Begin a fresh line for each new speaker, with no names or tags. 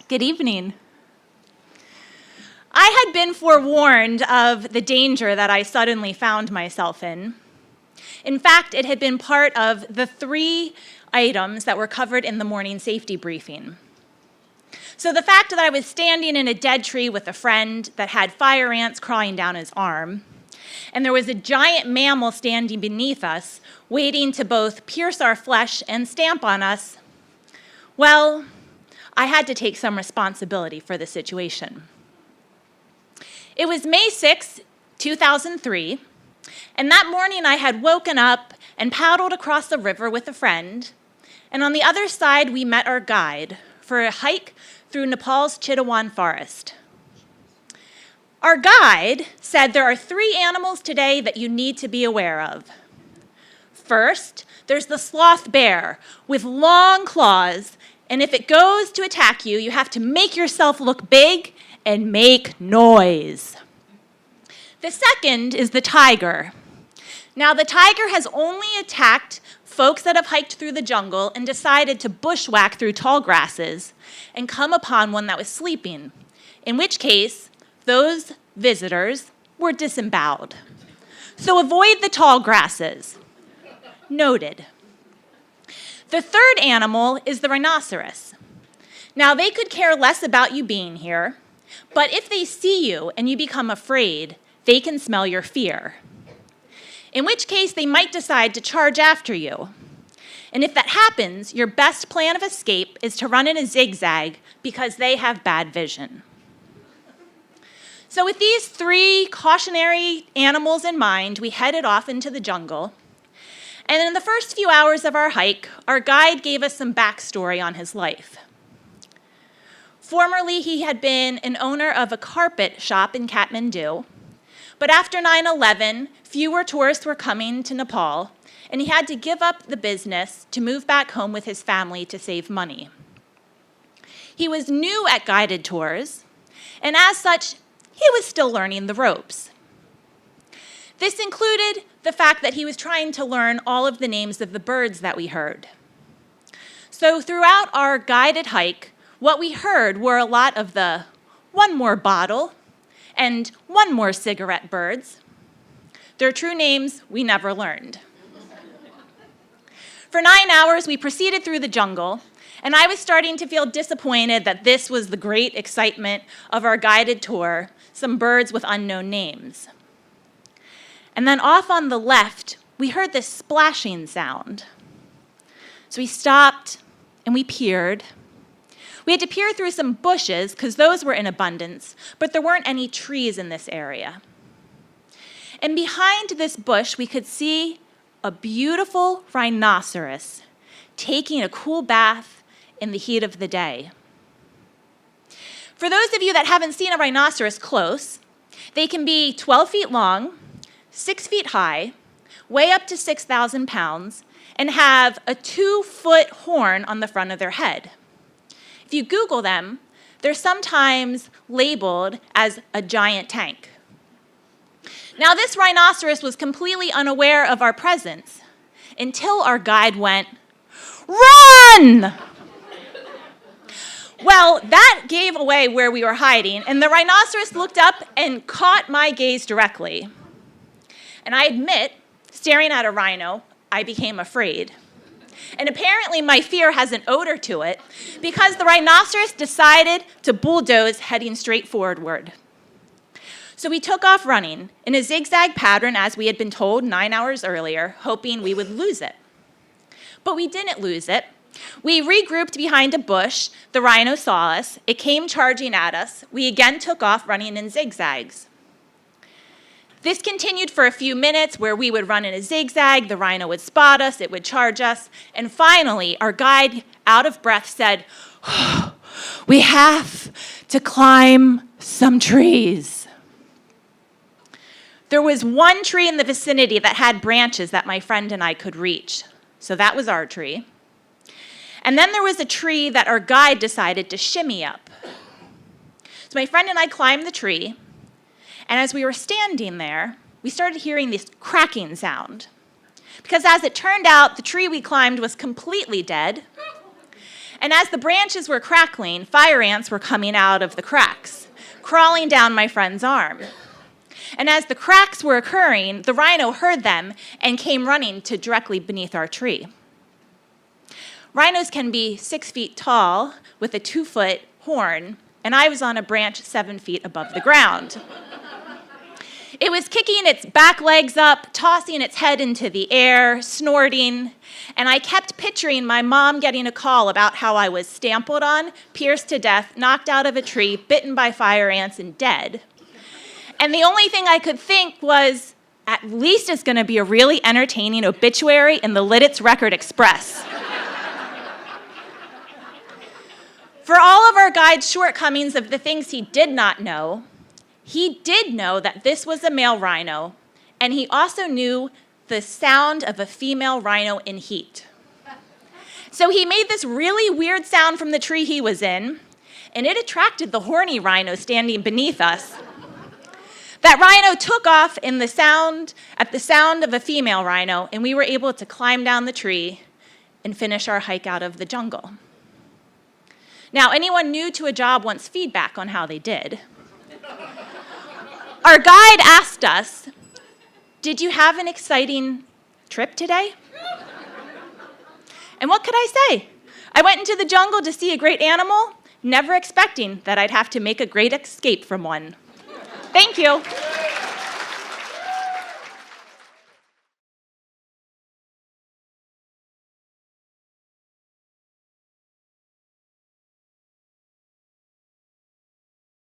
Good evening. I had been forewarned of the danger that I suddenly found myself in. In fact, it had been part of the 3 items that were covered in the morning safety briefing. So the fact that I was standing in a dead tree with a friend that had fire ants crawling down his arm, and there was a giant mammal standing beneath us, waiting to both pierce our flesh and stamp on us, well, I had to take some responsibility for the situation. It was May 6, 2003, and that morning I had woken up and paddled across the river with a friend, and on the other side we met our guide for a hike through Nepal's Chitwan forest. Our guide said there are 3 animals today that you need to be aware of. First, there's the sloth bear with long claws, and if it goes to attack you, you have to make yourself look big and make noise. The second is the tiger. Now, the tiger has only attacked folks that have hiked through the jungle and decided to bushwhack through tall grasses and come upon one that was sleeping, in which case those visitors were disemboweled. So avoid the tall grasses. Noted. The third animal is the rhinoceros. Now, they could care less about you being here, but if they see you and you become afraid, they can smell your fear. In which case, they might decide to charge after you. And if that happens, your best plan of escape is to run in a zigzag because they have bad vision. So with these 3 cautionary animals in mind, we headed off into the jungle. And in the first few hours of our hike, our guide gave us some backstory on his life. Formerly, he had been an owner of a carpet shop in Kathmandu, but after 9/11, fewer tourists were coming to Nepal, and he had to give up the business to move back home with his family to save money. He was new at guided tours, and as such, he was still learning the ropes. This included the fact that he was trying to learn all of the names of the birds that we heard. So throughout our guided hike, what we heard were a lot of the one more bottle and one more cigarette birds. Their true names we never learned. For 9 hours, we proceeded through the jungle, and I was starting to feel disappointed that this was the great excitement of our guided tour, some birds with unknown names. And then off on the left, we heard this splashing sound. So we stopped and we peered. We had to peer through some bushes because those were in abundance, but there weren't any trees in this area. And behind this bush, we could see a beautiful rhinoceros taking a cool bath in the heat of the day. For those of you that haven't seen a rhinoceros close, they can be 12 feet long, 6 feet high, weigh up to 6,000 pounds, and have a 2-foot horn on the front of their head. If you Google them, they're sometimes labeled as a giant tank. Now, this rhinoceros was completely unaware of our presence until our guide went, "Run!" Well, that gave away where we were hiding, and the rhinoceros looked up and caught my gaze directly. And I admit, staring at a rhino, I became afraid. And apparently my fear has an odor to it because the rhinoceros decided to bulldoze heading straight forward. So we took off running in a zigzag pattern as we had been told 9 hours earlier, hoping we would lose it. But we didn't lose it. We regrouped behind a bush. The rhino saw us. It came charging at us. We again took off running in zigzags. This continued for a few minutes where we would run in a zigzag, the rhino would spot us, it would charge us, and finally our guide, out of breath, said, "We have to climb some trees." There was one tree in the vicinity that had branches that my friend and I could reach, so that was our tree. And then there was a tree that our guide decided to shimmy up. So my friend and I climbed the tree, and as we were standing there, we started hearing this cracking sound. Because as it turned out, the tree we climbed was completely dead, And as the branches were crackling, fire ants were coming out of the cracks, crawling down my friend's arm. And as the cracks were occurring, the rhino heard them and came running to directly beneath our tree. Rhinos can be 6 feet tall with a 2-foot horn, and I was on a branch 7 feet above the ground. It was kicking its back legs up, tossing its head into the air, snorting, and I kept picturing my mom getting a call about how I was stampled on, pierced to death, knocked out of a tree, bitten by fire ants, and dead. And the only thing I could think was, at least it's going to be a really entertaining obituary in the Lidditz Record Express. For all of our guide's shortcomings of the things he did not know, he did know that this was a male rhino, and he also knew the sound of a female rhino in heat. So he made this really weird sound from the tree he was in, and it attracted the horny rhino standing beneath us. That rhino took off at the sound of a female rhino, and we were able to climb down the tree and finish our hike out of the jungle. Now, anyone new to a job wants feedback on how they did. Our guide asked us, "Did you have an exciting trip today?" And what could I say? I went into the jungle to see a great animal, never expecting that I'd have to make a great escape from one. Thank you.